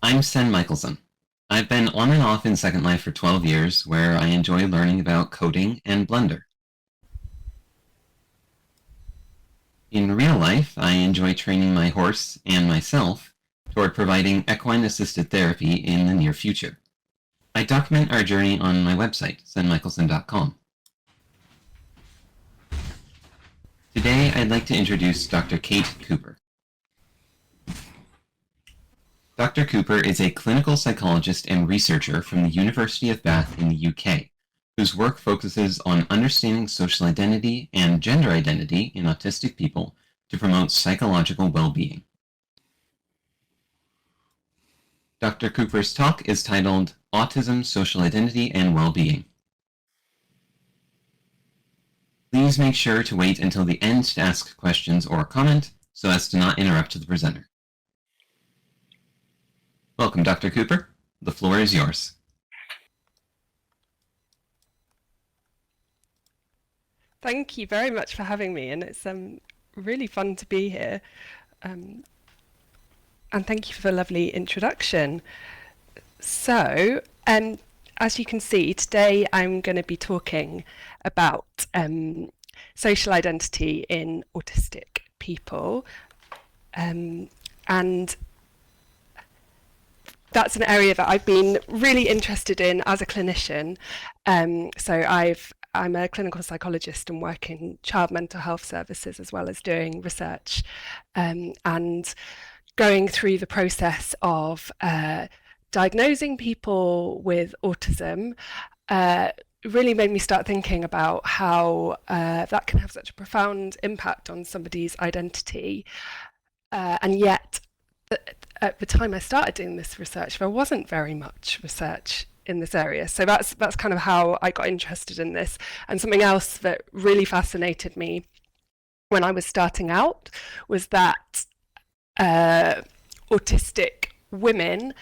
I'm Sen Michelson. I've been on and off in Second Life for 12 years, where I enjoy learning about coding and Blender. In real life, I enjoy training my horse and myself toward providing equine-assisted therapy in the near future. I document our journey on my website, senmichelson.com. Today, I'd like to introduce Dr. Kate Cooper. Dr. Cooper is a clinical psychologist and researcher from the University of Bath in the UK, whose work focuses on understanding social identity and gender identity in autistic people to promote psychological well-being. Dr. Cooper's talk is titled Autism, Social Identity, and Well-Being. Please make sure to wait until the end to ask questions or comment so as to not interrupt the presenter. Welcome, Dr. Cooper. The floor is yours. Thank you very much for having me, and it's really fun to be here. And thank you for the lovely introduction. So, as you can see, today I'm going to be talking about social identity in autistic people. And that's an area that I've been really interested in as a clinician. I'm a clinical psychologist and work in child mental health services as well as doing research and going through the process of diagnosing people with autism really made me start thinking about how that can have such a profound impact on somebody's identity. And yet, at the time I started doing this research, there wasn't very much research in this area. So that's kind of how I got interested in this. And something else that really fascinated me when I was starting out was that autistic women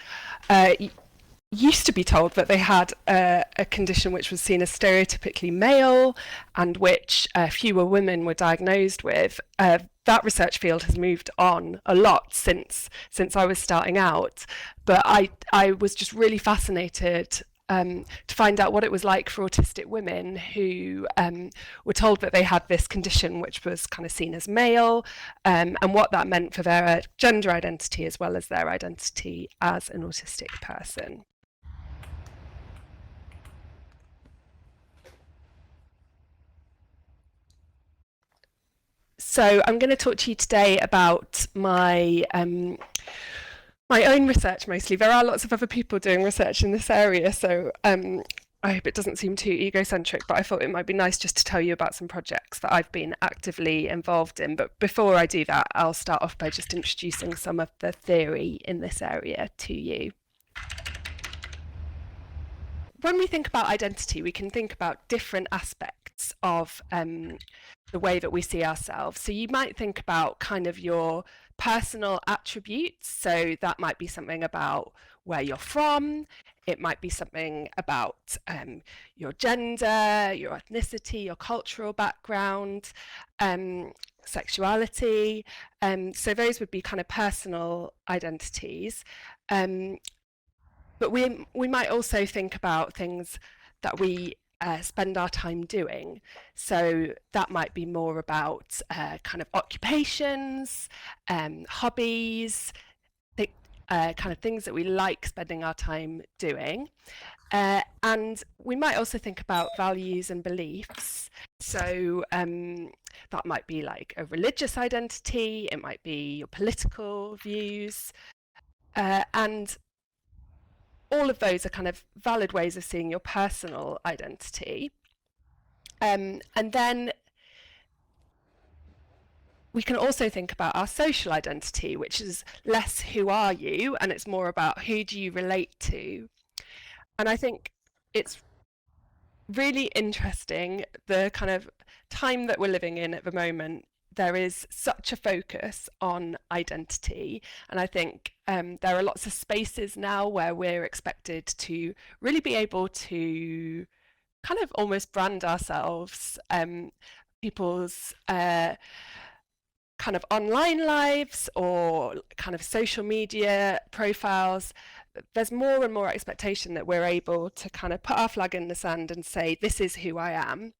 used to be told that they had a condition which was seen as stereotypically male and which fewer women were diagnosed with. That research field has moved on a lot since I was starting out, but I was just really fascinated to find out what it was like for autistic women who were told that they had this condition which was kind of seen as male, and what that meant for their gender identity as well as their identity as an autistic person. So I'm going to talk to you today about my own research mostly. There are lots of other people doing research in this area, so I hope it doesn't seem too egocentric, but I thought it might be nice just to tell you about some projects that I've been actively involved in. But before I do that, I'll start off by just introducing some of the theory in this area to you. When we think about identity, we can think about different aspects of the way that we see ourselves. So you might think about kind of your personal attributes. So that might be something about where you're from. It might be something about your gender, your ethnicity, your cultural background, sexuality. So those would be kind of personal identities. But we might also think about things that we spend our time doing. So that might be more about kind of occupations, hobbies, kind of things that we like spending our time doing. And we might also think about values and beliefs. So that might be like a religious identity, it might be your political views, and all of those are kind of valid ways of seeing your personal identity. And then we can also think about our social identity, which is less who are you, and it's more about who do you relate to. And I think it's really interesting, the kind of time that we're living in at the moment. There is such a focus on identity, and I think there are lots of spaces now where we're expected to really be able to kind of almost brand ourselves. People's kind of online lives or kind of social media profiles, there's more and more expectation that we're able to kind of put our flag in the sand and say, this is who I am.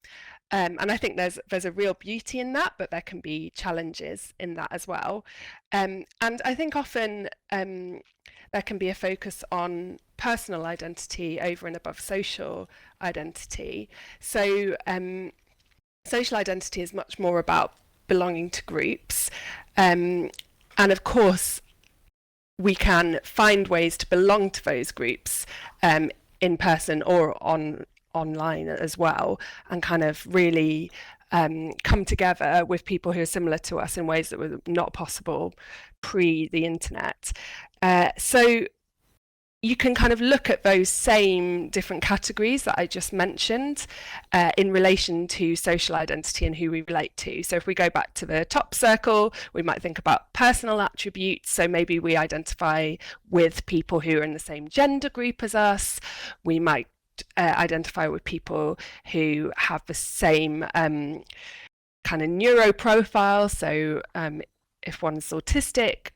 And I think there's a real beauty in that, but there can be challenges in that as well. And I think often there can be a focus on personal identity over and above social identity. So social identity is much more about belonging to groups. And of course, we can find ways to belong to those groups in person or online as well, and kind of really come together with people who are similar to us in ways that were not possible pre the internet. So you can kind of look at those same different categories that I just mentioned in relation to social identity and who we relate to. So if we go back to the top circle, we might think about personal attributes. So maybe we identify with people who are in the same gender group as us. We might identify with people who have the same kind of neuro profile. So if one's autistic,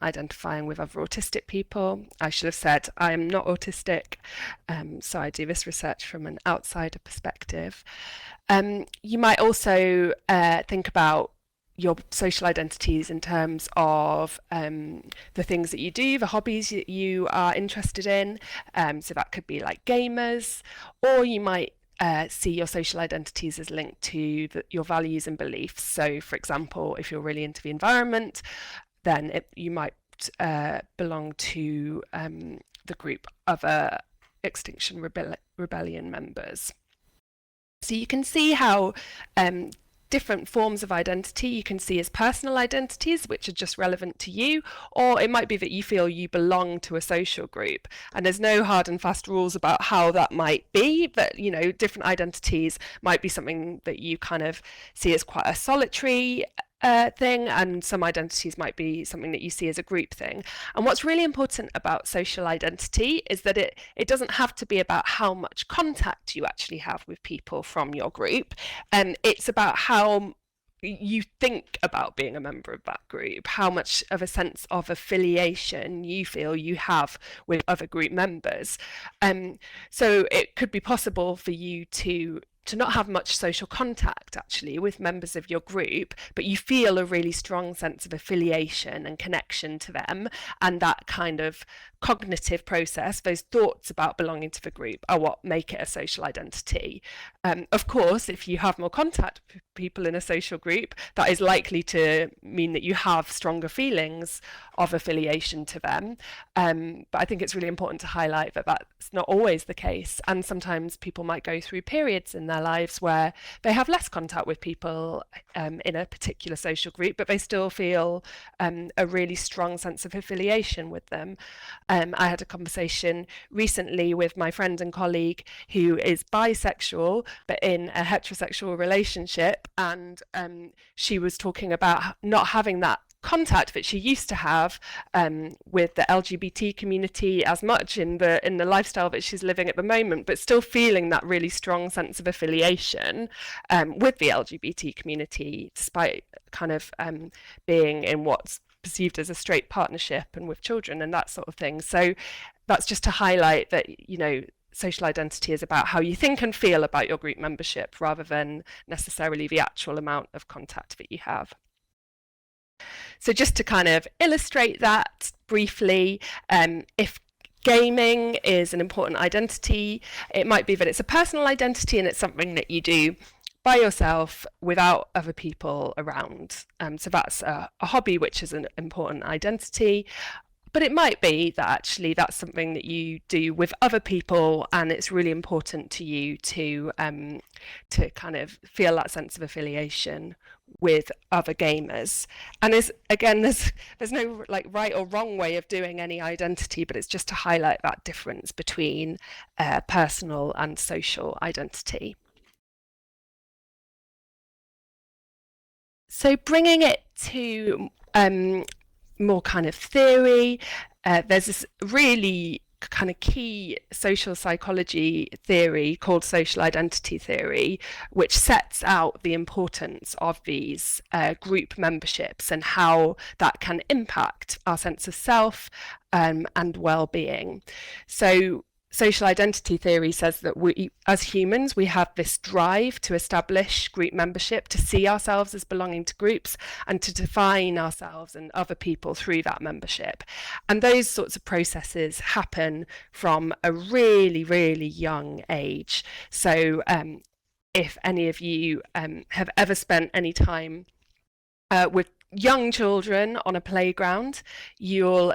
identifying with other autistic people. I should have said I am not autistic, so I do this research from an outsider perspective. You might also think about your social identities in terms of the things that you do, the hobbies that you are interested in. So that could be like gamers, or you might see your social identities as linked to your values and beliefs. So for example, if you're really into the environment, then you might belong to the group of Extinction Rebellion members. So you can see how different forms of identity you can see as personal identities, which are just relevant to you, or it might be that you feel you belong to a social group, and there's no hard and fast rules about how that might be, but you know, different identities might be something that you kind of see as quite a solitary thing, and some identities might be something that you see as a group thing. And what's really important about social identity is that it doesn't have to be about how much contact you actually have with people from your group, and it's about how you think about being a member of that group, how much of a sense of affiliation you feel you have with other group members. So it could be possible for you to not have much social contact actually with members of your group, but you feel a really strong sense of affiliation and connection to them, and that kind of cognitive process, those thoughts about belonging to the group, are what make it a social identity. Of course, if you have more contact with people in a social group, that is likely to mean that you have stronger feelings of affiliation to them. But I think it's really important to highlight that that's not always the case, and sometimes people might go through periods in their lives where they have less contact with people in a particular social group, but they still feel a really strong sense of affiliation with them. I had a conversation recently with my friend and colleague who is bisexual but in a heterosexual relationship, and she was talking about not having that contact that she used to have with the LGBT community as much in the lifestyle that she's living at the moment, but still feeling that really strong sense of affiliation with the LGBT community, despite kind of being in what's perceived as a straight partnership and with children and that sort of thing. So that's just to highlight that, you know, social identity is about how you think and feel about your group membership rather than necessarily the actual amount of contact that you have. So just to kind of illustrate that briefly, if gaming is an important identity, it might be that it's a personal identity and it's something that you do by yourself without other people around. So that's a hobby, which is an important identity. But it might be that actually that's something that you do with other people, and it's really important to you to kind of feel that sense of affiliation with other gamers. And there's no like right or wrong way of doing any identity, but it's just to highlight that difference between personal and social identity. So bringing it to more kind of theory, there's this really kind of key social psychology theory called social identity theory, which sets out the importance of these group memberships and how that can impact our sense of self and well-being. So social identity theory says that we, as humans, we have this drive to establish group membership, to see ourselves as belonging to groups, and to define ourselves and other people through that membership. And those sorts of processes happen from a really, really young age. So if any of you have ever spent any time with young children on a playground, you'll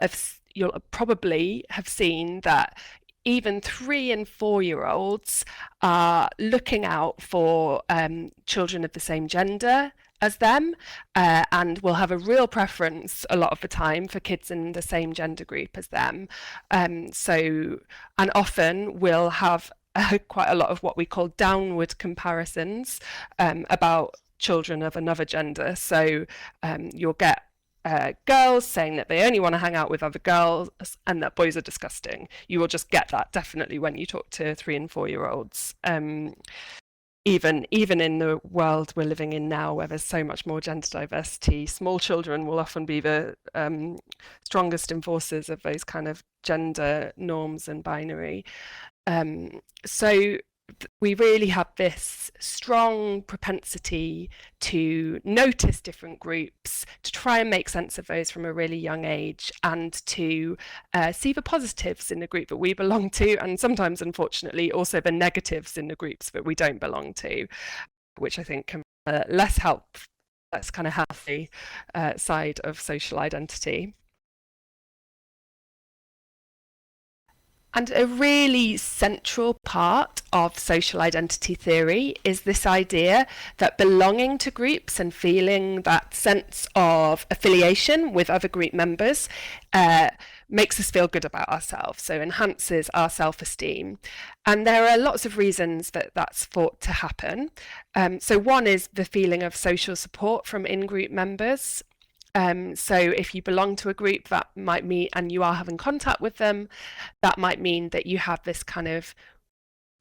probably have seen that even 3 and 4-year-olds are looking out for children of the same gender as them, and will have a real preference a lot of the time for kids in the same gender group as them. And often will have quite a lot of what we call downward comparisons about children of another gender. So you'll get girls saying that they only want to hang out with other girls and that boys are disgusting. You will just get that definitely when you talk to 3 and 4-year-olds. Even in the world we're living in now, where there's so much more gender diversity, small children will often be the strongest enforcers of those kind of gender norms and binary. So we really have this strong propensity to notice different groups, to try and make sense of those from a really young age, and to see the positives in the group that we belong to, and sometimes, unfortunately, also the negatives in the groups that we don't belong to, which I think can less help. That's kind of healthy side of social identity. And a really central part of social identity theory is this idea that belonging to groups and feeling that sense of affiliation with other group members makes us feel good about ourselves, so enhances our self-esteem. And there are lots of reasons that that's thought to happen. So one is the feeling of social support from in-group members. So if you belong to a group, that might mean, and you are having contact with them, that might mean that you have this kind of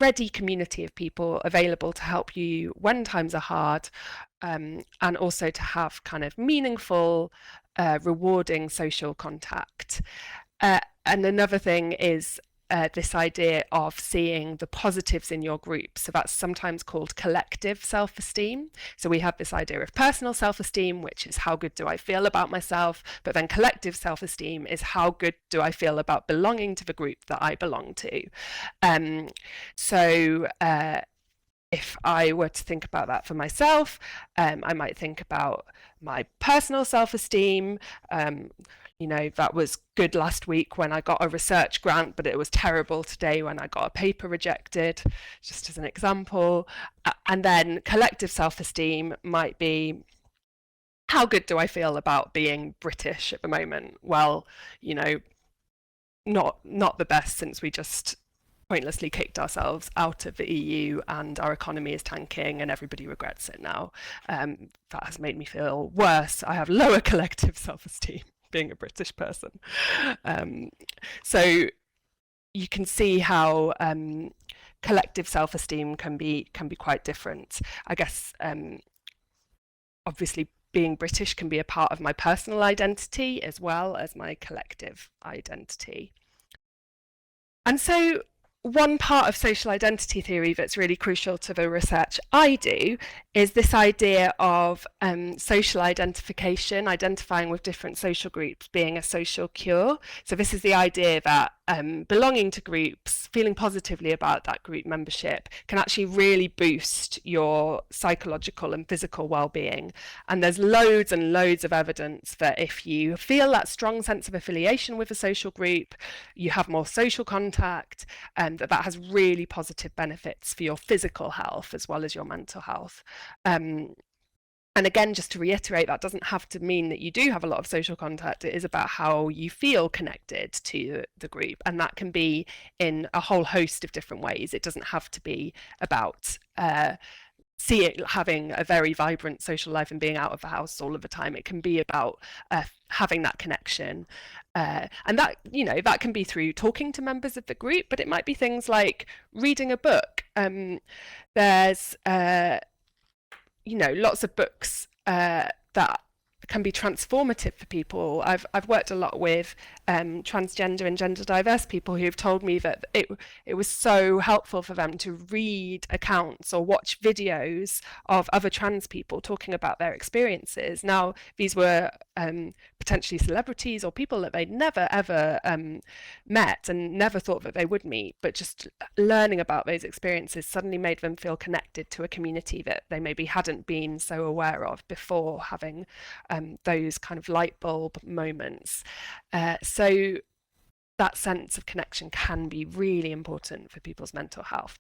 ready community of people available to help you when times are hard, and also to have kind of meaningful, rewarding social contact. And another thing is this idea of seeing the positives in your group. So that's sometimes called collective self-esteem. So we have this idea of personal self-esteem, which is how good do I feel about myself, but then collective self-esteem is how good do I feel about belonging to the group that I belong to. If I were to think about that for myself, I might think about my personal self-esteem. That was good last week when I got a research grant, but it was terrible today when I got a paper rejected, just as an example. And then collective self-esteem might be, how good do I feel about being British at the moment? Well, not the best, since we just pointlessly kicked ourselves out of the EU and our economy is tanking and everybody regrets it now. That has made me feel worse. I have lower collective self-esteem being a British person. So you can see how collective self-esteem can be quite different. I guess obviously being British can be a part of my personal identity as well as my collective identity. And so one part of social identity theory that's really crucial to the research I do is this idea of social identification, identifying with different social groups being a social cure. So this is the idea that belonging to groups, feeling positively about that group membership, can actually really boost your psychological and physical well-being. And there's loads and loads of evidence that if you feel that strong sense of affiliation with a social group, you have more social contact, and that has really positive benefits for your physical health as well as your mental health. And again, just to reiterate, that doesn't have to mean that you do have a lot of social contact. It is about how you feel connected to the group, and that can be in a whole host of different ways. It doesn't have to be about see it having a very vibrant social life and being out of the house all of the time. It can be about having that connection. And that, that can be through talking to members of the group, but it might be things like reading a book. There's, lots of books that can be transformative for people. I've worked a lot with transgender and gender diverse people who've told me that it was so helpful for them to read accounts or watch videos of other trans people talking about their experiences. Now, these were potentially celebrities or people that they'd never ever met and never thought that they would meet, but just learning about those experiences suddenly made them feel connected to a community that they maybe hadn't been so aware of before having those kind of light bulb moments. So that sense of connection can be really important for people's mental health.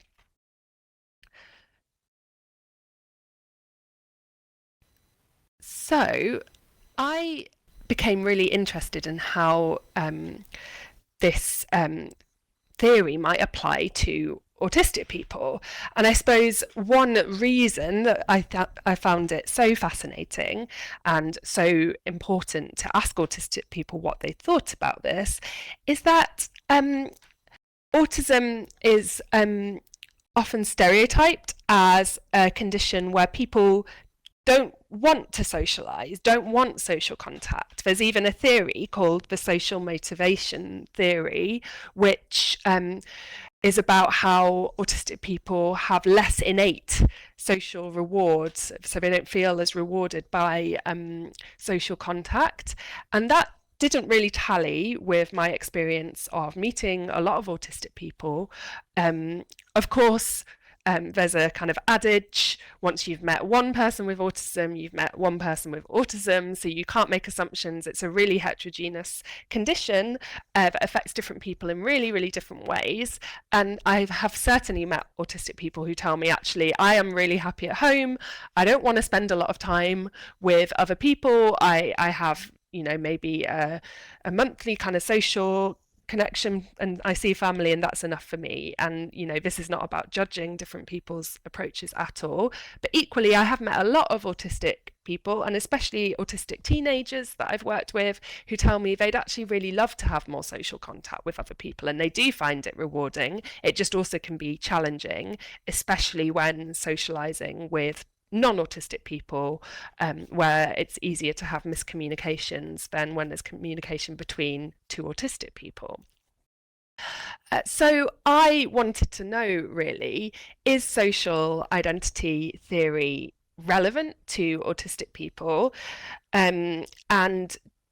So I became really interested in how this theory might apply to autistic people. And I suppose one reason that I found it so fascinating and so important to ask autistic people what they thought about this is that autism is often stereotyped as a condition where people don't want to socialize, don't want social contact. There's even a theory called the social motivation theory, which is about how autistic people have less innate social rewards, so they don't feel as rewarded by social contact. And that didn't really tally with my experience of meeting a lot of autistic people. Of course, there's a kind of adage, once you've met one person with autism, you've met one person with autism, so you can't make assumptions. It's a really heterogeneous condition that affects different people in really, really different ways. And I have certainly met autistic people who tell me, actually, I am really happy at home. I don't want to spend a lot of time with other people. I have, maybe a monthly kind of social connection and I see family and that's enough for me. And this is not about judging different people's approaches at all, but equally I have met a lot of autistic people and especially autistic teenagers that I've worked with who tell me they'd actually really love to have more social contact with other people and they do find it rewarding. It just also can be challenging, especially when socializing with non-autistic people, where it's easier to have miscommunications than when there's communication between two autistic people. So I wanted to know, really, is social identity theory relevant to autistic people? And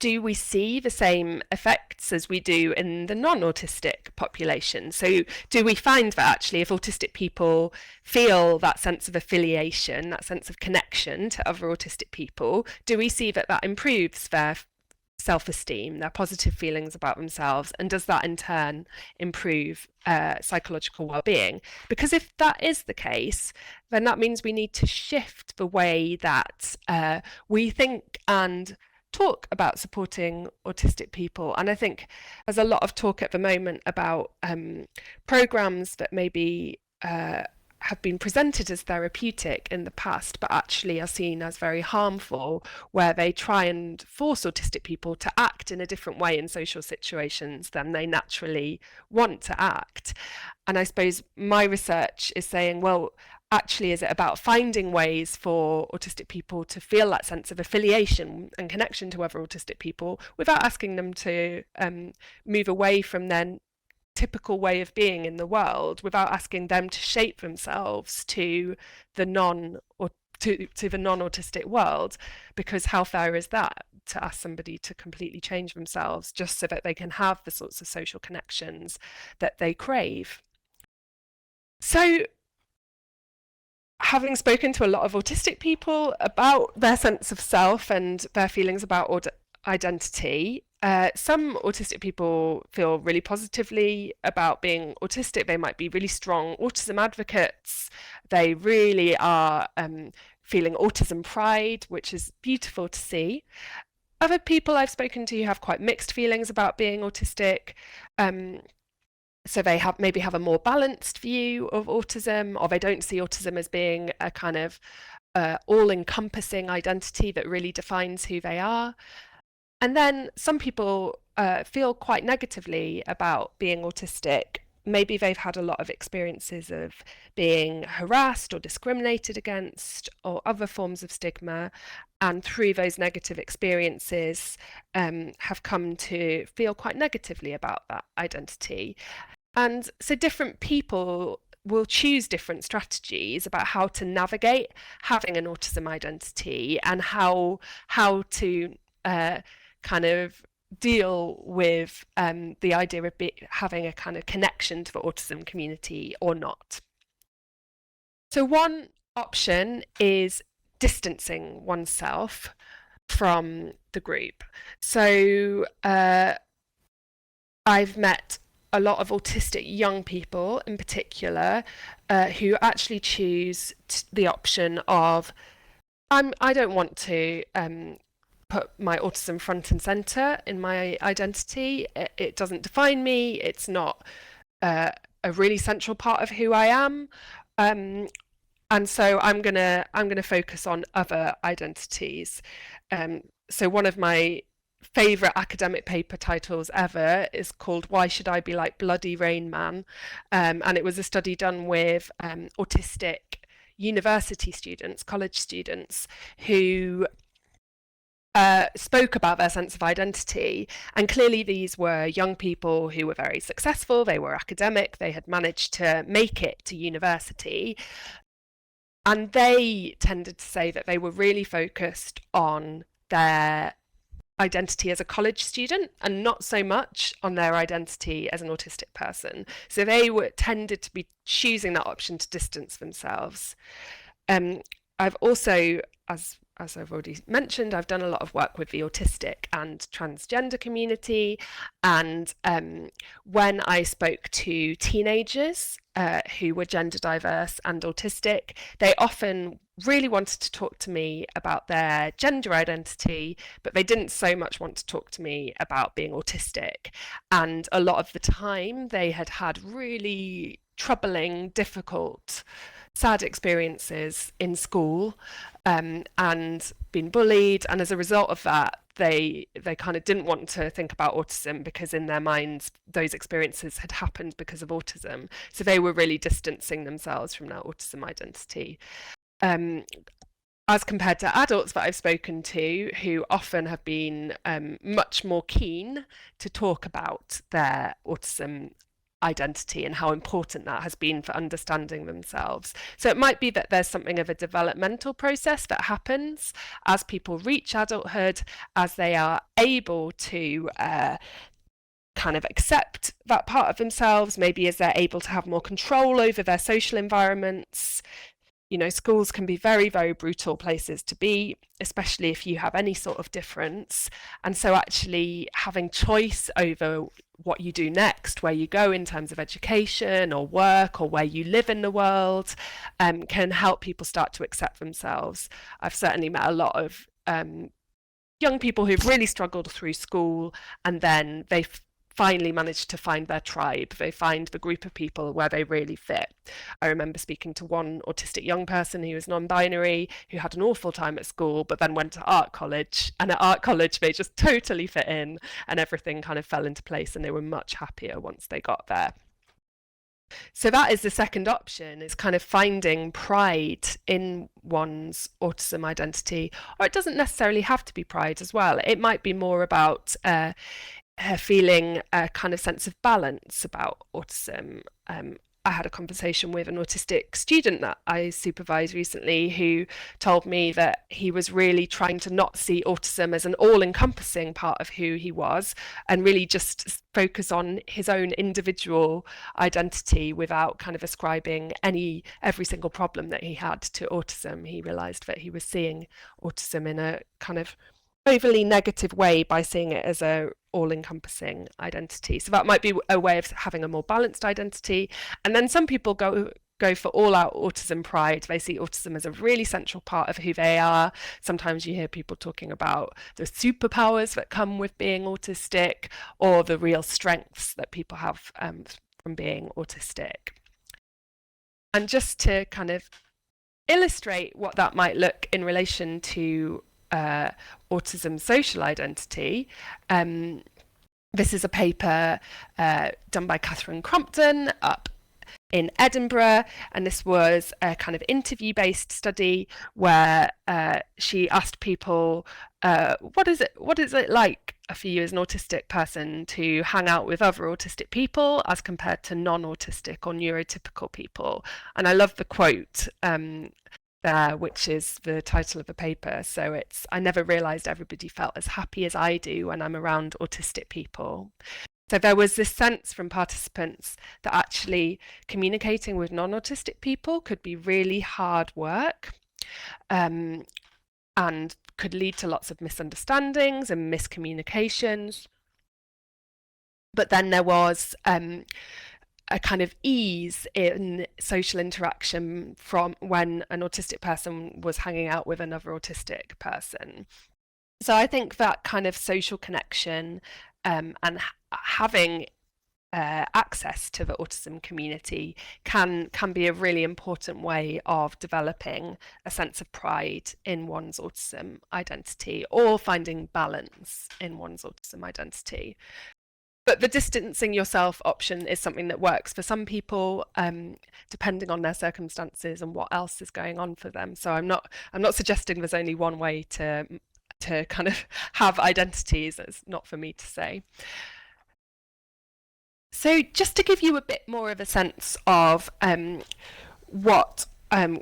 do we see the same effects as we do in the non-autistic population? So do we find that actually if autistic people feel that sense of affiliation, that sense of connection to other autistic people, do we see that that improves their self-esteem, their positive feelings about themselves, and does that in turn improve psychological well-being? Because if that is the case, then that means we need to shift the way that we think and talk about supporting autistic people. And I think there's a lot of talk at the moment about programs that maybe have been presented as therapeutic in the past, but actually are seen as very harmful, where they try and force autistic people to act in a different way in social situations than they naturally want to act. And I suppose my research is saying, well, actually, is it about finding ways for autistic people to feel that sense of affiliation and connection to other autistic people without asking them to move away from their typical way of being in the world, without asking them to shape themselves to the non-autistic world? Because how fair is that, to ask somebody to completely change themselves just so that they can have the sorts of social connections that they crave? So having spoken to a lot of autistic people about their sense of self and their feelings about identity, some autistic people feel really positively about being autistic. They might be really strong autism advocates. They really are feeling autism pride, which is beautiful to see. Other people I've spoken to have quite mixed feelings about being autistic. So they maybe have a more balanced view of autism, or they don't see autism as being a kind of all-encompassing identity that really defines who they are. And then some people feel quite negatively about being autistic. Maybe they've had a lot of experiences of being harassed or discriminated against or other forms of stigma. And through those negative experiences, have come to feel quite negatively about that identity. And so different people will choose different strategies about how to navigate having an autism identity and how to kind of deal with the idea of having a kind of connection to the autism community or not. So one option is distancing oneself from the group. So I've met a lot of autistic young people in particular who actually choose the option of I don't want to put my autism front and center in my identity. It doesn't define me. It's not a really central part of who I am. And so I'm gonna focus on other identities. So one of my favorite academic paper titles ever is called "Why Should I Be Like Bloody Rain Man?" And it was a study done with autistic university students, college students, who spoke about their sense of identity. And clearly these were young people who were very successful, they were academic, they had managed to make it to university. And they tended to say that they were really focused on their identity as a college student and not so much on their identity as an autistic person. So they tended to be choosing that option to distance themselves. I've also, as I've already mentioned, I've done a lot of work with the autistic and transgender community. And when I spoke to teenagers who were gender diverse and autistic, they often really wanted to talk to me about their gender identity, but they didn't so much want to talk to me about being autistic. And a lot of the time they had had really troubling, difficult, sad experiences in school, and been bullied, and as a result of that they kind of didn't want to think about autism because in their minds those experiences had happened because of autism. So they were really distancing themselves from their autism identity. As compared to adults that I've spoken to who often have been much more keen to talk about their autism identity and how important that has been for understanding themselves. So it might be that there's something of a developmental process that happens as people reach adulthood, as they are able to kind of accept that part of themselves, maybe as they're able to have more control over their social environments. You know, schools can be very, very brutal places to be, especially if you have any sort of difference. And so actually having choice over what you do next, where you go in terms of education or work or where you live in the world, can help people start to accept themselves. I've certainly met a lot of young people who've really struggled through school, and then they've finally managed to find their tribe. They find the group of people where they really fit. I remember speaking to one autistic young person who was non-binary, who had an awful time at school, but then went to art college. And at art college, they just totally fit in and everything kind of fell into place, and they were much happier once they got there. So that is the second option, is kind of finding pride in one's autism identity. Or it doesn't necessarily have to be pride as well. It might be more about feeling a kind of sense of balance about autism. I had a conversation with an autistic student that I supervised recently who told me that he was really trying to not see autism as an all-encompassing part of who he was, and really just focus on his own individual identity without kind of ascribing every single problem that he had to autism. He realized that he was seeing autism in a kind of overly negative way by seeing it as a all-encompassing identity. So that might be a way of having a more balanced identity. And then some people go for all-out autism pride. They see autism as a really central part of who they are. Sometimes you hear people talking about the superpowers that come with being autistic, or the real strengths that people have from from being autistic. And just to kind of illustrate what that might look in relation to autism social identity, this is a paper done by Catherine Crompton up in Edinburgh, and this was a kind of interview-based study where she asked people, what is it like for you as an autistic person to hang out with other autistic people as compared to non-autistic or neurotypical people? And I love the quote there, which is the title of the paper. So it's, I never realised everybody felt as happy as I do when I'm around autistic people. So there was this sense from participants that actually communicating with non-autistic people could be really hard work, and could lead to lots of misunderstandings and miscommunications. But then there was a kind of ease in social interaction from when an autistic person was hanging out with another autistic person. So I think that kind of social connection and having access to the autism community can be a really important way of developing a sense of pride in one's autism identity, or finding balance in one's autism identity. But the distancing yourself option is something that works for some people, depending on their circumstances and what else is going on for them. So I'm not suggesting there's only one way to kind of have identities. It's not for me to say. So just to give you a bit more of a sense of what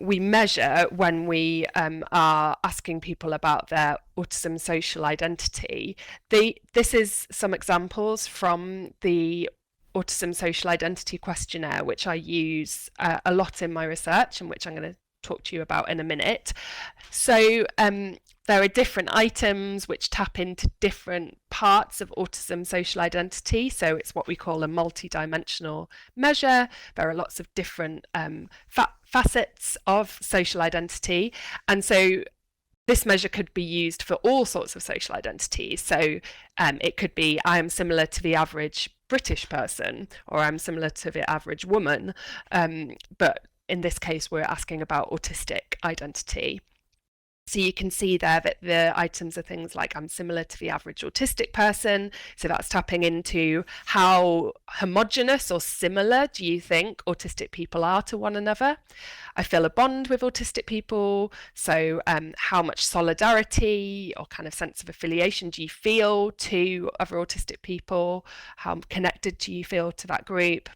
we measure when we are asking people about their autism social identity, this is some examples from the Autism Social Identity Questionnaire, which I use a lot in my research and which I'm going to talk to you about in a minute. So there are different items which tap into different parts of autism social identity. So it's what we call a multi-dimensional measure. There are lots of different facets of social identity. And so this measure could be used for all sorts of social identities. So it could be, I am similar to the average British person, or I'm similar to the average woman. But in this case, we're asking about autistic identity. So you can see there that the items are things like, I'm similar to the average autistic person. So that's tapping into how homogenous or similar do you think autistic people are to one another. I feel a bond with autistic people. So how much solidarity or kind of sense of affiliation do you feel to other autistic people? How connected do you feel to that group?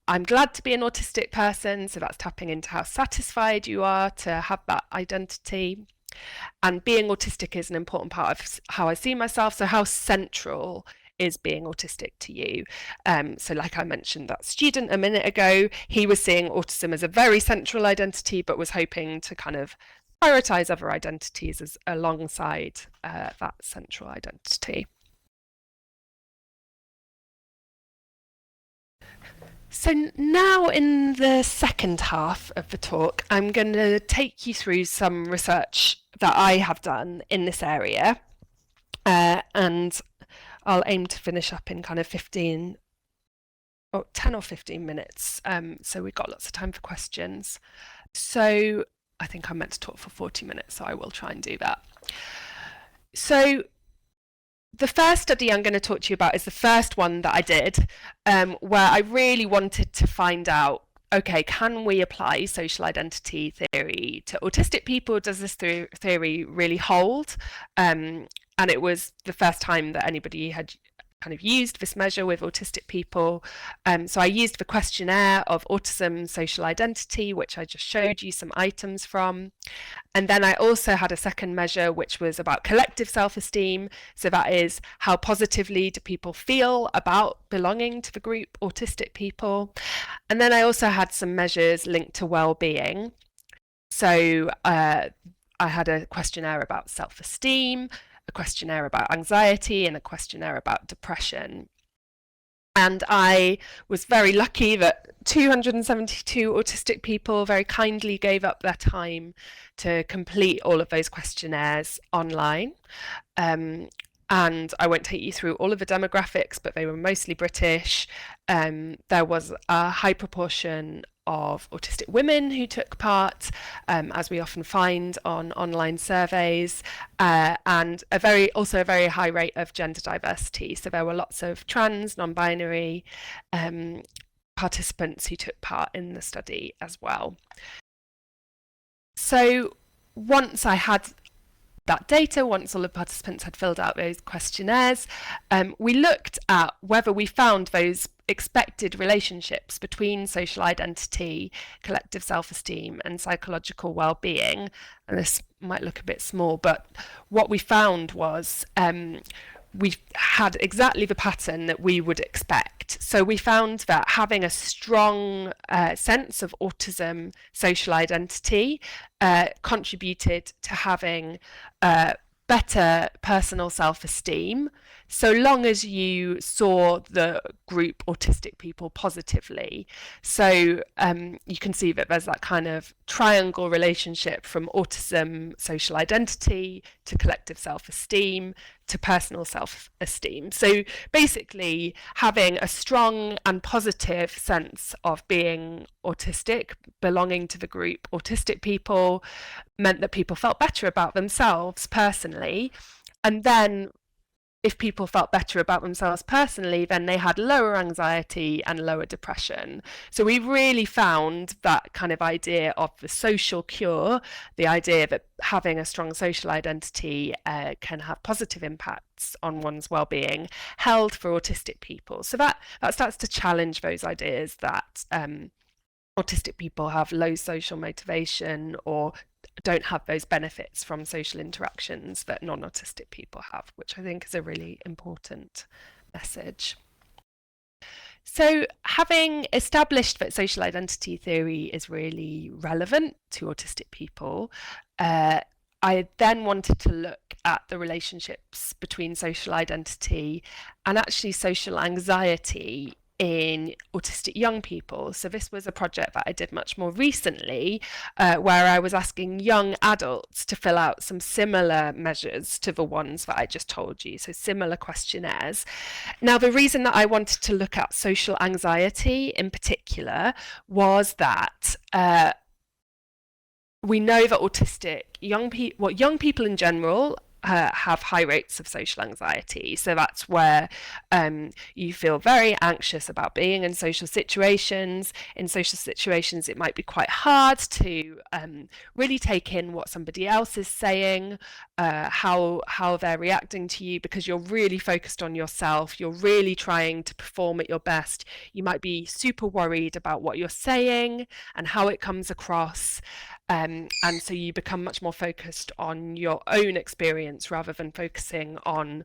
I'm glad to be an autistic person, so that's tapping into how satisfied you are to have that identity. And being autistic is an important part of how I see myself, so how central is being autistic to you? So like I mentioned that student a minute ago, he was seeing autism as a very central identity, but was hoping to kind of prioritise other identities as alongside that central identity. So now in the second half of the talk, I'm going to take you through some research that I have done in this area, and I'll aim to finish up in kind of 10 or 15 minutes, so we've got lots of time for questions. So I think I'm meant to talk for 40 minutes, so I will try and do that. So the first study I'm going to talk to you about is the first one that I did, where I really wanted to find out, okay, can we apply social identity theory to autistic people? Does this theory really hold? And it was the first time that anybody had kind of used this measure with autistic people. So I used the questionnaire of autism social identity, which I just showed you some items from. And then I also had a second measure, which was about collective self-esteem. So that is, how positively do people feel about belonging to the group autistic people? And then I also had some measures linked to well-being. So I had a questionnaire about self-esteem, a questionnaire about anxiety, and a questionnaire about depression. And I was very lucky that 272 autistic people very kindly gave up their time to complete all of those questionnaires online. And I won't take you through all of the demographics, but they were mostly British. There was a high proportion of autistic women who took part, as we often find on online surveys, and also a very high rate of gender diversity. So there were lots of trans, non-binary participants who took part in the study as well. So once I had that data, once all the participants had filled out those questionnaires, we looked at whether we found those expected relationships between social identity, collective self-esteem, and psychological well-being. And this might look a bit small, but what we found was we had exactly the pattern that we would expect. So we found that having a strong sense of autism social identity contributed to having better personal self-esteem, so long as you saw the group autistic people positively. So you can see that there's that kind of triangle relationship from autism, social identity, to collective self-esteem, to personal self-esteem. So basically, having a strong and positive sense of being autistic, belonging to the group autistic people, meant that people felt better about themselves personally. And then if people felt better about themselves personally, then they had lower anxiety and lower depression. So we really found that kind of idea of the social cure, the idea that having a strong social identity can have positive impacts on one's well-being, held for autistic people. So that starts to challenge those ideas that autistic people have low social motivation or don't have those benefits from social interactions that non-autistic people have, which I think is a really important message. So having established that social identity theory is really relevant to autistic people, I then wanted to look at the relationships between social identity and actually social anxiety in autistic young people. So this was a project that I did much more recently, where I was asking young adults to fill out some similar measures to the ones that I just told you, so similar questionnaires. Now, the reason that I wanted to look at social anxiety in particular was that we know that young people in general have high rates of social anxiety. So that's where you feel very anxious about being in social situations. In social situations, it might be quite hard to really take in what somebody else is saying, how they're reacting to you, because you're really focused on yourself. You're really trying to perform at your best. You might be super worried about what you're saying and how it comes across. And so you become much more focused on your own experience rather than focusing on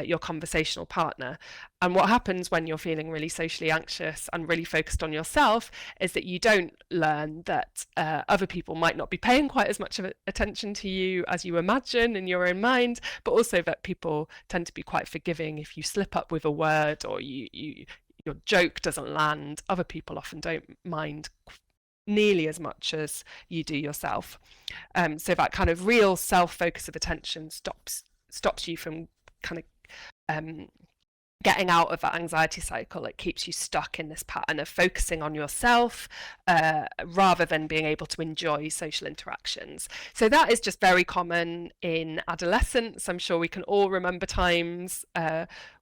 your conversational partner. And what happens when you're feeling really socially anxious and really focused on yourself is that you don't learn that other people might not be paying quite as much attention to you as you imagine in your own mind, but also that people tend to be quite forgiving if you slip up with a word or your joke doesn't land. Other people often don't mind nearly as much as you do yourself. So that kind of real self-focus of attention stops you from kind of getting out of that anxiety cycle. It keeps you stuck in this pattern of focusing on yourself rather than being able to enjoy social interactions. So that is just very common in adolescence. I'm sure we can all remember times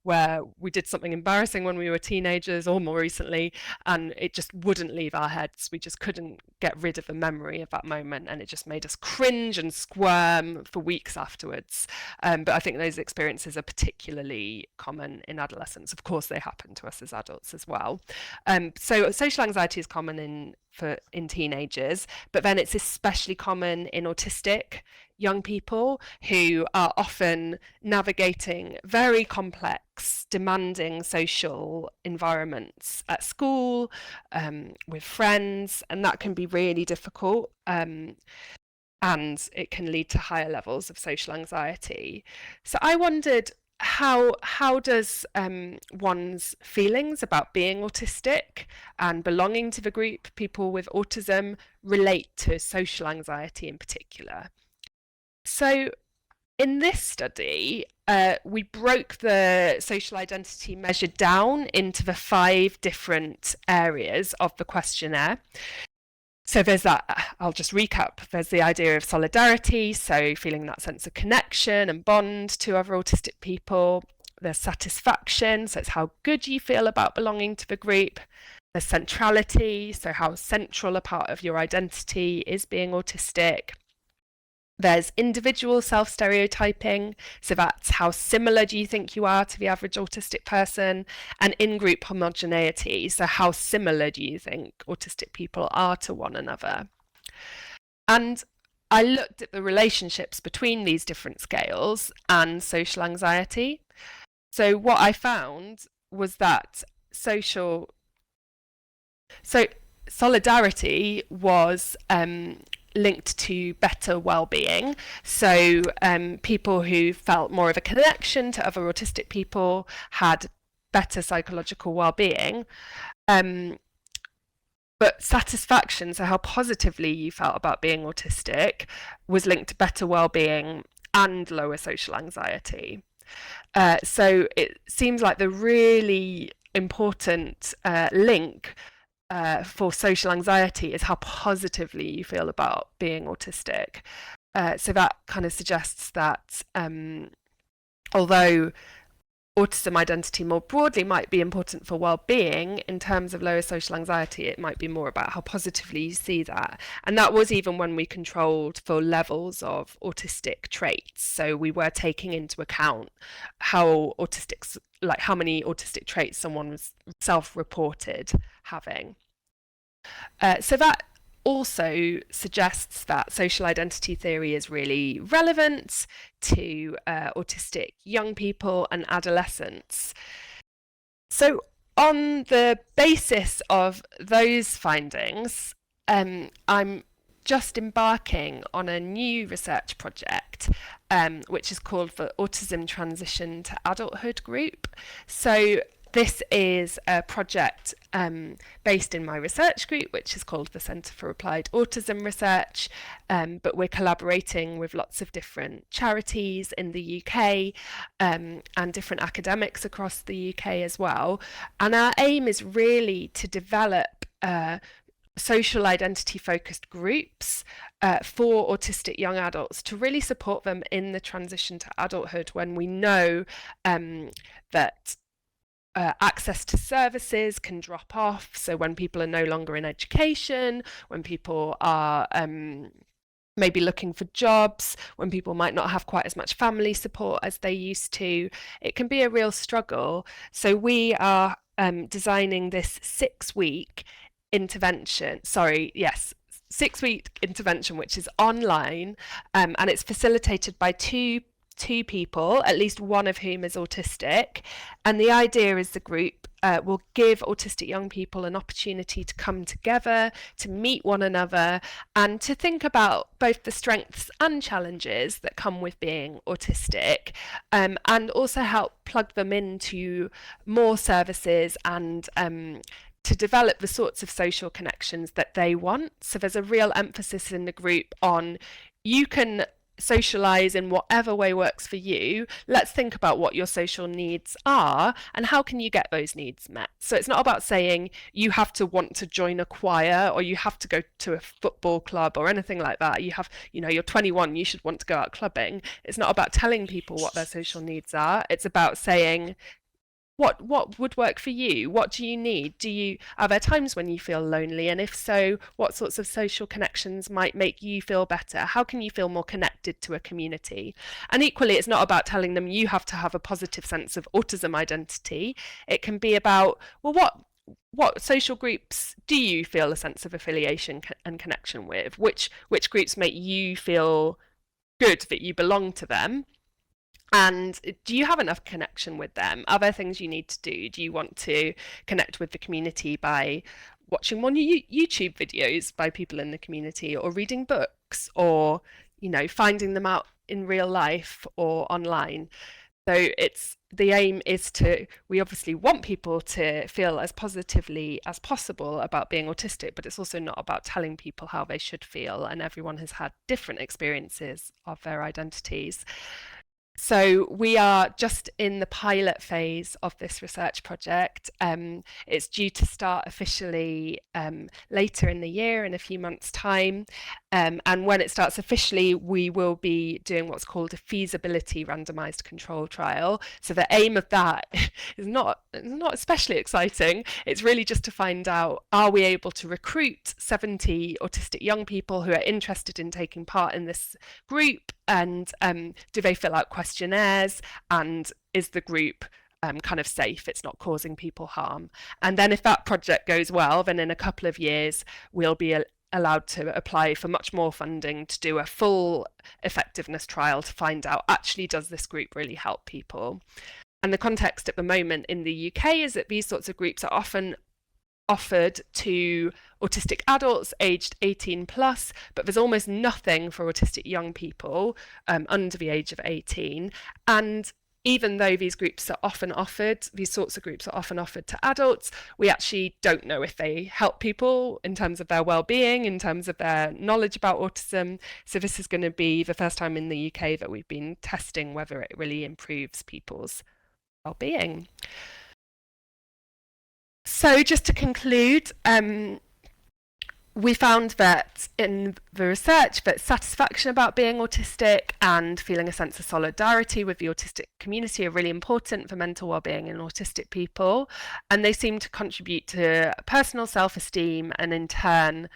where we did something embarrassing when we were teenagers or more recently, and it just wouldn't leave our heads. We just couldn't get rid of the memory of that moment, and it just made us cringe and squirm for weeks afterwards. But I think those experiences are particularly common in adolescence. Of course, they happen to us as adults as well. So social anxiety is common in teenagers, but then it's especially common in autistic young people who are often navigating very complex, demanding social environments at school, with friends, and that can be really difficult. And it can lead to higher levels of social anxiety. So I wondered, how does one's feelings about being autistic and belonging to the group people with autism relate to social anxiety in particular? So in this study, we broke the social identity measure down into the 5 different areas of the questionnaire. So there's that, I'll just recap. There's the idea of solidarity, so feeling that sense of connection and bond to other autistic people. There's satisfaction, so it's how good you feel about belonging to the group. There's centrality, so how central a part of your identity is being autistic. There's individual self-stereotyping, so that's how similar do you think you are to the average autistic person, and in-group homogeneity, so how similar do you think autistic people are to one another. And I looked at the relationships between these different scales and social anxiety. So what I found was that solidarity was linked to better well-being. So people who felt more of a connection to other autistic people had better psychological well-being. But satisfaction, so how positively you felt about being autistic, was linked to better well-being and lower social anxiety. So it seems like the really important link for social anxiety is how positively you feel about being autistic. So that kind of suggests that although autism identity more broadly might be important for well-being, in terms of lower social anxiety, it might be more about how positively you see that. And that was even when we controlled for levels of autistic traits. So we were taking into account how many autistic traits someone was self-reported having. So that also suggests that social identity theory is really relevant to autistic young people and adolescents. So on the basis of those findings, I'm just embarking on a new research project, which is called the Autism Transition to Adulthood Group. So this is a project based in my research group, which is called the Centre for Applied Autism Research, but we're collaborating with lots of different charities in the UK and different academics across the UK as well. And our aim is really to develop social identity focused groups for autistic young adults to really support them in the transition to adulthood, when we know that access to services can drop off. So when people are no longer in education, when people are maybe looking for jobs, when people might not have quite as much family support as they used to, it can be a real struggle. So we are designing this 6-week intervention, 6-week intervention, which is online, and it's facilitated by two people, at least one of whom is autistic. And the idea is the group will give autistic young people an opportunity to come together, to meet one another, and to think about both the strengths and challenges that come with being autistic, and also help plug them into more services and to develop the sorts of social connections that they want. So there's a real emphasis in the group on, you can socialize in whatever way works for you. Let's think about what your social needs are and how can you get those needs met. So it's not about saying you have to want to join a choir or you have to go to a football club or anything like that. You're 21, you should want to go out clubbing. It's not about telling people what their social needs are. It's about saying, what would work for you? What do you need? Are there times when you feel lonely? And if so, what sorts of social connections might make you feel better? How can you feel more connected to a community? And equally, it's not about telling them you have to have a positive sense of autism identity. It can be about, well, what social groups do you feel a sense of affiliation and connection with? Which groups make you feel good that you belong to them? And do you have enough connection with them? Are there things you need to do? Do you want to connect with the community by watching more YouTube videos by people in the community, or reading books, or finding them out in real life or online? So the aim is we obviously want people to feel as positively as possible about being autistic, but it's also not about telling people how they should feel, and everyone has had different experiences of their identities. So we are just in the pilot phase of this research project. It's due to start officially later in the year, in a few months' time. And when it starts officially, we will be doing what's called a feasibility randomized control trial. So the aim of that is not especially exciting. It's really just to find out, are we able to recruit 70 autistic young people who are interested in taking part in this group, and do they fill out questionnaires, and is the group kind of safe, it's not causing people harm. And then if that project goes well, then in a couple of years we'll be allowed to apply for much more funding to do a full effectiveness trial to find out, actually, does this group really help people? And the context at the moment in the UK is that these sorts of groups are often offered to autistic adults aged 18 plus, but there's almost nothing for autistic young people under the age of 18. And even though these sorts of groups are often offered to adults, we actually don't know if they help people in terms of their well-being, in terms of their knowledge about autism. So this is going to be the first time in the UK that we've been testing whether it really improves people's well-being. So just to conclude, we found that in the research that satisfaction about being autistic and feeling a sense of solidarity with the autistic community are really important for mental well-being in autistic people, and they seem to contribute to personal self-esteem and in turn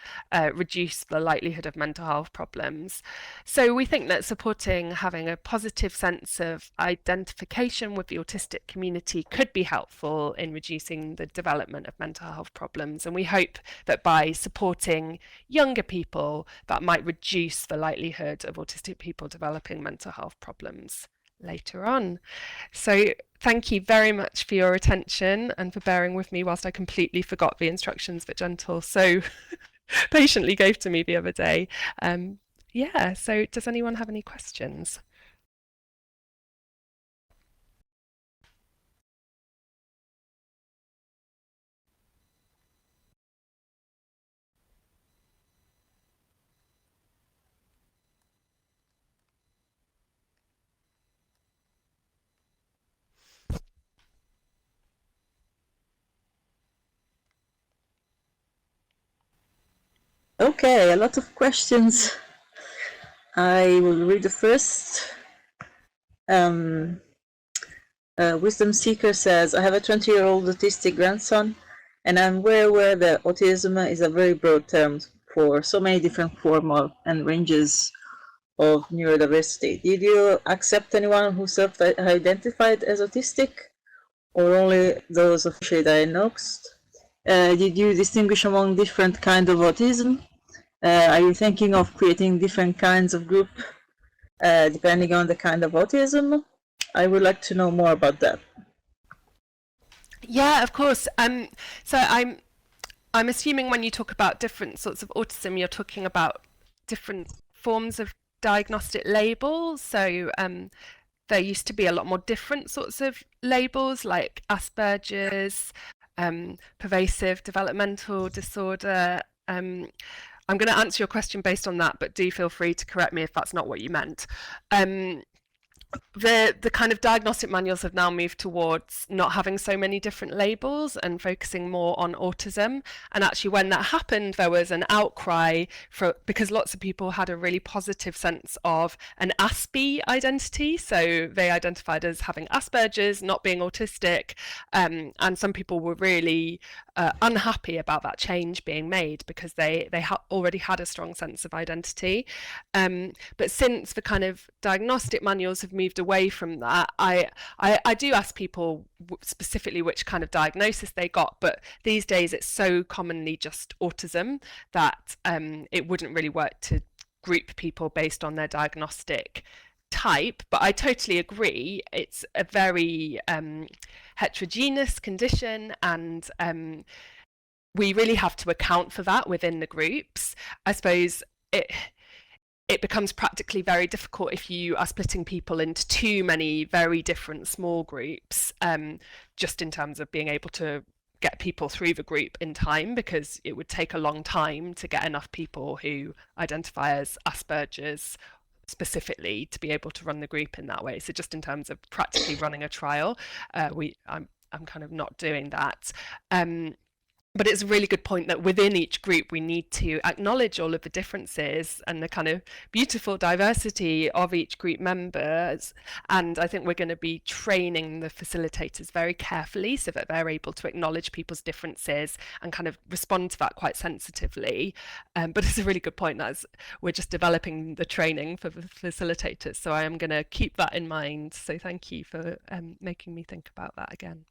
reduce the likelihood of mental health problems. So we think that supporting having a positive sense of identification with the autistic community could be helpful in reducing the development of mental health problems, and we hope that by supporting younger people, that might reduce the likelihood of autistic people developing mental health problems later on. So thank you very much for your attention and for bearing with me whilst I completely forgot the instructions that Gentle so patiently gave to me the other day. Yeah, so does anyone have any questions? Okay, a lot of questions. I will read the first. Wisdom Seeker says, I have a 20-year-old autistic grandson, and I'm very aware that autism is a very broad term for so many different forms and ranges of neurodiversity. Did you accept anyone who self-identified as autistic, or only those officially diagnosed? Did you distinguish among different kinds of autism? Are you thinking of creating different kinds of group depending on the kind of autism? I would like to know more about that. Yeah, of course. So I'm assuming when you talk about different sorts of autism, you're talking about different forms of diagnostic labels. So there used to be a lot more different sorts of labels like Asperger's, pervasive developmental disorder. I'm going to answer your question based on that, but do feel free to correct me if that's not what you meant. The kind of diagnostic manuals have now moved towards not having so many different labels and focusing more on autism. And actually, when that happened, there was an outcry because lots of people had a really positive sense of an Aspie identity. So they identified as having Asperger's, not being autistic. And some people were really unhappy about that change being made because they already had a strong sense of identity. But since the kind of diagnostic manuals have moved away from that, I do ask people specifically which kind of diagnosis they got, but these days it's so commonly just autism that it wouldn't really work to group people based on their diagnostic type. But I totally agree, it's a very heterogeneous condition, and we really have to account for that within the groups. I suppose it becomes practically very difficult if you are splitting people into too many very different small groups, just in terms of being able to get people through the group in time, because it would take a long time to get enough people who identify as Asperger's specifically to be able to run the group in that way. So just in terms of practically running a trial, I'm kind of not doing that. But it's a really good point that within each group we need to acknowledge all of the differences and the kind of beautiful diversity of each group members. And I think we're going to be training the facilitators very carefully so that they're able to acknowledge people's differences and kind of respond to that quite sensitively. But it's a really good point that we're just developing the training for the facilitators. So I am going to keep that in mind. So thank you for making me think about that again.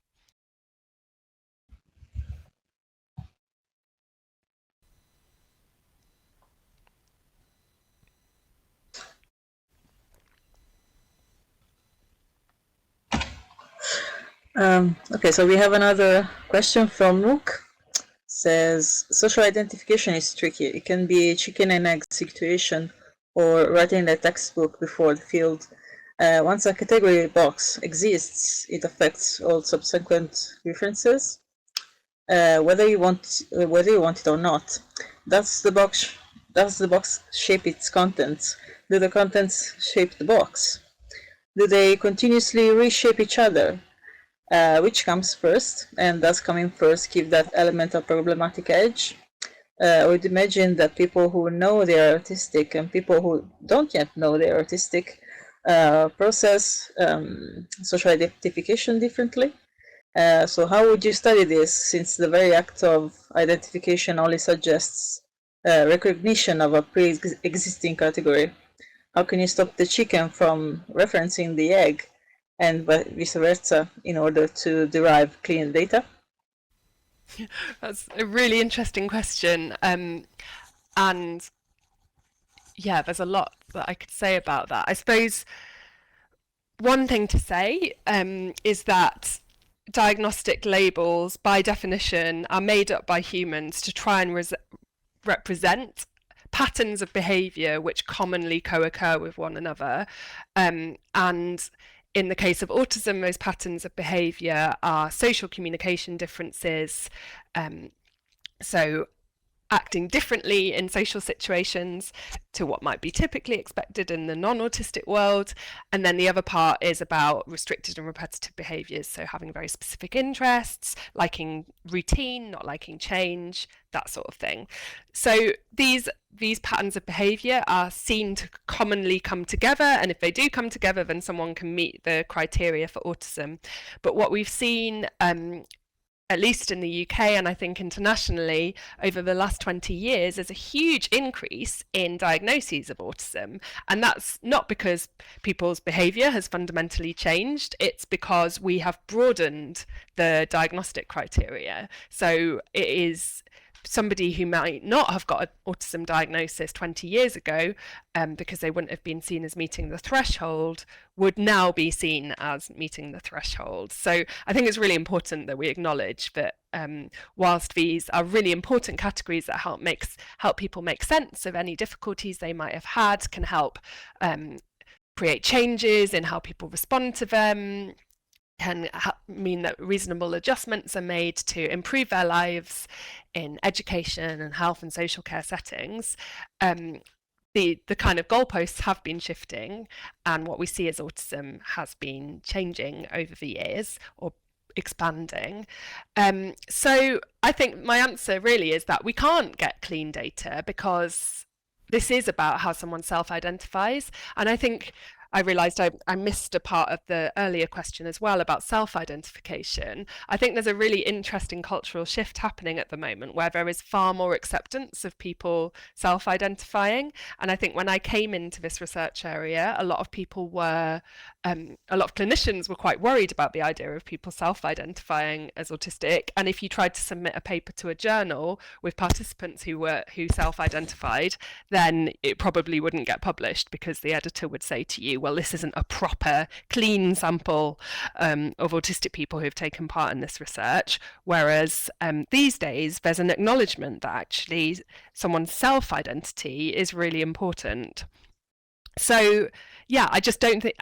Okay, so we have another question from Nook. Says, social identification is tricky. It can be a chicken and egg situation, or writing a textbook before the field. Once a category box exists, it affects all subsequent references, whether you want it or not. Does the box shape its contents? Do the contents shape the box? Do they continuously reshape each other? Which comes first, and does coming first give that element of problematic edge? I would imagine that people who know they are autistic and people who don't yet know they are autistic process social identification differently. So how would you study this, since the very act of identification only suggests recognition of a pre-existing category? How can you stop the chicken from referencing the egg, and vice versa, in order to derive clean data? That's a really interesting question. And yeah, there's a lot that I could say about that. I suppose one thing to say is that diagnostic labels, by definition, are made up by humans to try and represent patterns of behaviour which commonly co-occur with one another. And in the case of autism, those patterns of behaviour are social communication differences, so acting differently in social situations to what might be typically expected in the non-autistic world. And then the other part is about restricted and repetitive behaviours, so having very specific interests, liking routine, not liking change, that sort of thing. So these patterns of behaviour are seen to commonly come together, and if they do come together, then someone can meet the criteria for autism. But what we've seen, at least in the UK and I think internationally, over the last 20 years, there's a huge increase in diagnoses of autism. And that's not because people's behaviour has fundamentally changed, it's because we have broadened the diagnostic criteria. So it is somebody who might not have got an autism diagnosis 20 years ago, because they wouldn't have been seen as meeting the threshold, would now be seen as meeting the threshold. So I think it's really important that we acknowledge that whilst these are really important categories that help people make sense of any difficulties they might have had, can help create changes in how people respond to them, can mean that reasonable adjustments are made to improve their lives in education and health and social care settings, the kind of goalposts have been shifting, and what we see as autism has been changing over the years, or expanding. So I think my answer really is that we can't get clean data, because this is about how someone self-identifies. And I think I realised I missed a part of the earlier question as well about self-identification. I think there's a really interesting cultural shift happening at the moment where there is far more acceptance of people self-identifying. And I think when I came into this research area, a lot of clinicians were quite worried about the idea of people self-identifying as autistic. And if you tried to submit a paper to a journal with participants who self-identified, then it probably wouldn't get published, because the editor would say to you, well, this isn't a proper, clean sample of autistic people who have taken part in this research. Whereas these days, there's an acknowledgement that actually someone's self-identity is really important. So yeah, I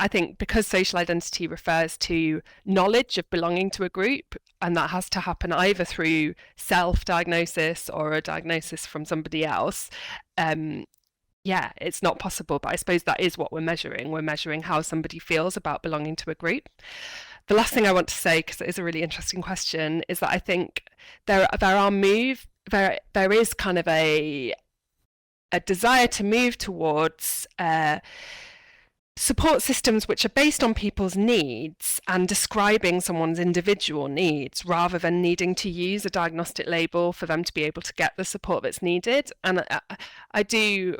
think because social identity refers to knowledge of belonging to a group, and that has to happen either through self-diagnosis or a diagnosis from somebody else, yeah, it's not possible. But I suppose that is what we're measuring. We're measuring how somebody feels about belonging to a group. The last thing I want to say, because it is a really interesting question, is that I think there is kind of a desire to move towards support systems which are based on people's needs and describing someone's individual needs, rather than needing to use a diagnostic label for them to be able to get the support that's needed. And I do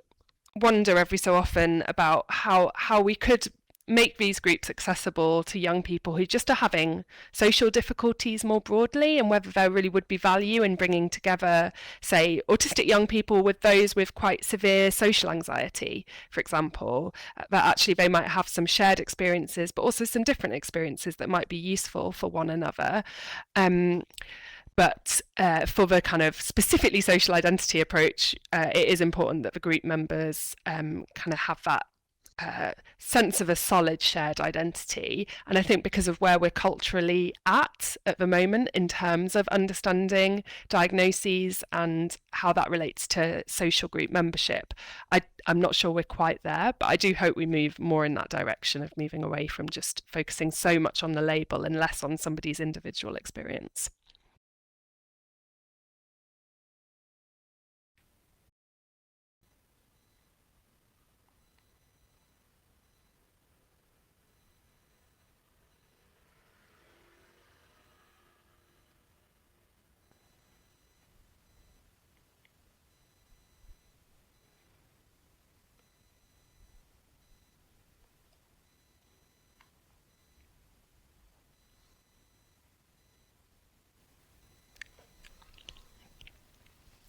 wonder every so often about how we could make these groups accessible to young people who just are having social difficulties more broadly, and whether there really would be value in bringing together, say, autistic young people with those with quite severe social anxiety, for example, that actually they might have some shared experiences, but also some different experiences that might be useful for one another. But for the kind of specifically social identity approach, it is important that the group members kind of have that sense of a solid shared identity. And I think because of where we're culturally at the moment in terms of understanding diagnoses and how that relates to social group membership, I'm not sure we're quite there, but I do hope we move more in that direction of moving away from just focusing so much on the label and less on somebody's individual experience.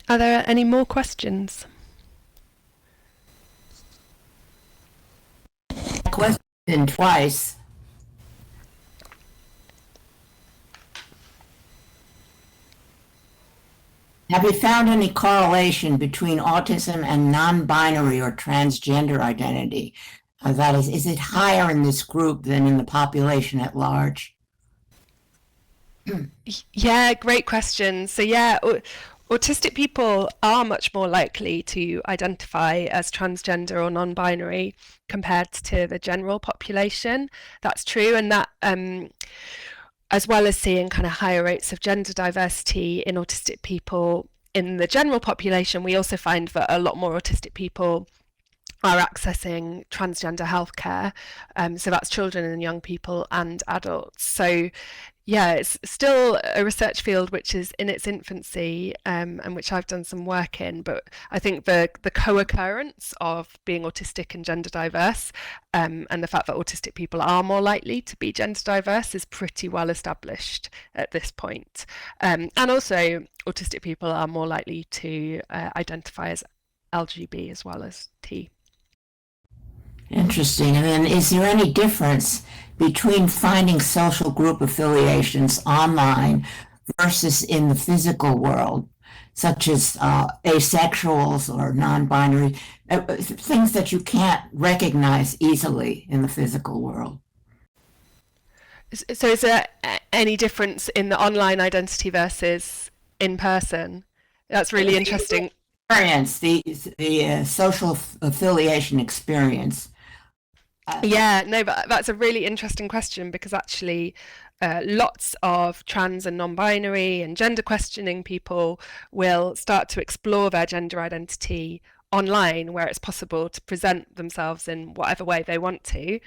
Are there any more questions? Question twice. Have you found any correlation between autism and non-binary or transgender identity? That is it higher in this group than in the population at large? Yeah, great question. So yeah, autistic people are much more likely to identify as transgender or non-binary compared to the general population. That's true, and that as well as seeing kind of higher rates of gender diversity in autistic people in the general population, we also find that a lot more autistic people are accessing transgender healthcare. So that's children and young people and adults. So yeah, it's still a research field which is in its infancy, and which I've done some work in, but I think the co-occurrence of being autistic and gender diverse, and the fact that autistic people are more likely to be gender diverse is pretty well established at this point. And also autistic people are more likely to identify as LGB as well as T. Interesting. And then is there any difference between finding social group affiliations online versus in the physical world, such as asexuals or non-binary, things that you can't recognize easily in the physical world? So is there any difference in the online identity versus in person? That's really interesting. Experience, the social affiliation experience. Yeah, no, but that's a really interesting question, because actually lots of trans and non-binary and gender questioning people will start to explore their gender identity online, where it's possible to present themselves in whatever way they want to,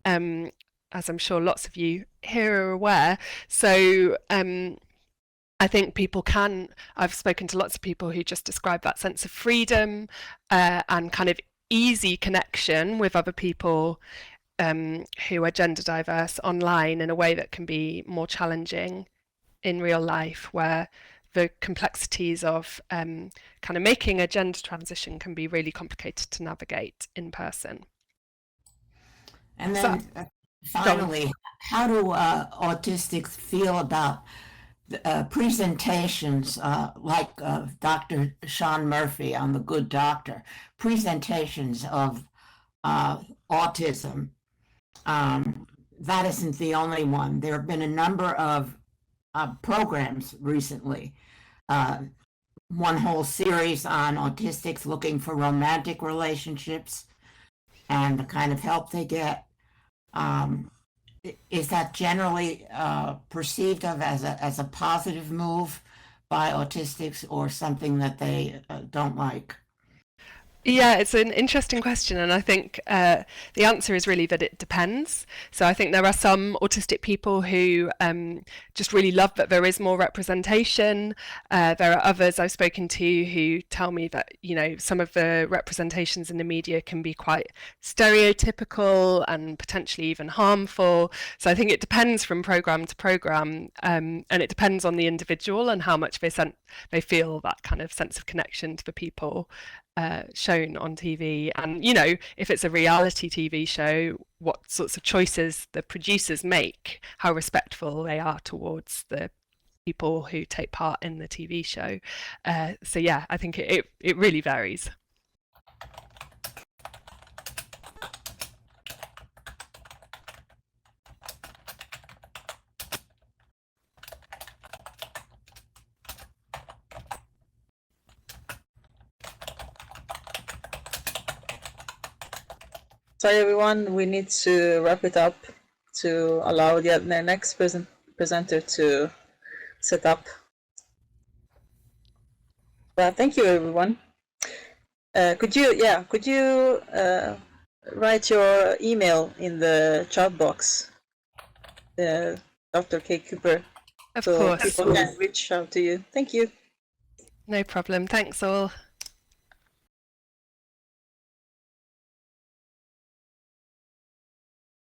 as I'm sure lots of you here are aware. So I think I've spoken to lots of people who just describe that sense of freedom and kind of easy connection with other people who are gender diverse online in a way that can be more challenging in real life, where the complexities of kind of making a gender transition can be really complicated to navigate in person. And then finally, how do autistics feel about presentations like Dr. Sean Murphy on The Good Doctor, presentations of autism. That isn't the only one. There have been a number of programs recently. One whole series on autistics looking for romantic relationships and the kind of help they get. Is that generally perceived of as a positive move by autistics, or something that they don't like? Yeah, it's an interesting question, and I think the answer is really that it depends. So I think there are some autistic people who just really love that there is more representation. There are others I've spoken to who tell me that, you know, some of the representations in the media can be quite stereotypical and potentially even harmful. So I think it depends from program to program, and it depends on the individual and how much they feel that kind of sense of connection to the people shown on TV. And, you know, if it's a reality TV show, what sorts of choices the producers make, how respectful they are towards the people who take part in the TV show. So yeah, I think it really varies. Sorry, everyone, we need to wrap it up to allow the next presenter to set up. But thank you, everyone. Could you write your email in the chat box, Dr. K. Cooper, Of so course. people can reach out to you. Thank you. No problem. Thanks all.